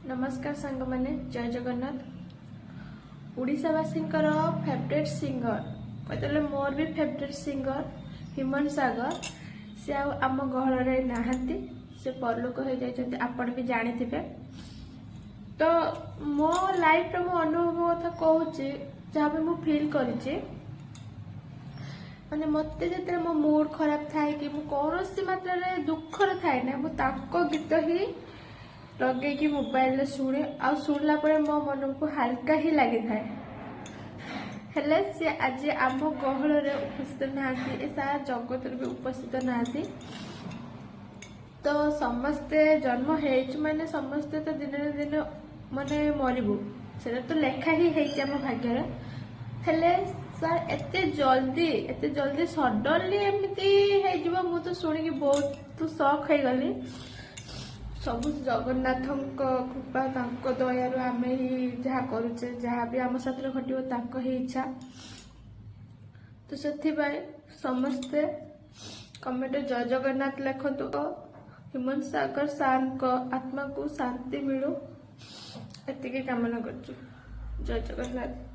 नमस्कार सांग माने जय जगन्नाथ। ओडिशावासी फेवरेट सिंगर कहते मोर भी फेवरेट सिंगर ह्यूमन सागर से आम गहल नहांती से परलोक हो जाती आपण भी जानी थे। तो मो लाइफ रो मो अनुभव कथा कहूँ जहाँ भी मुझे फिल करी माने मत जो मो मूड खराब थाए कि कौन सी मात्रा दुखर थाए ना मुझे गीत ही लगे मोबाइल शुणे आ शुणला मो मन को हल्का ही लगी था। हेले सी आज आम गहल उपस्थित नहांती सारा जगत भी उपस्थित नहांती। तो समस्ते जन्म माने समस्ते तो दिन दिन माने मरबू से तो लेखा ही आम भाग्य। हेले सर एते जल्दी सडनली एमती हो तो शुणी बहुत शॉक हो गली। सब जगन्नाथ कृपा दयारु आम ही जहाँ करुचे जहाँ भी आम साथ घटो ही इच्छा। तो से समस्ते कमेंट जय जगन्नाथ लिखतु। ह्यूमन सागर सार को आत्मा को शांति मिलू एति कामना कर। जय जगन्नाथ।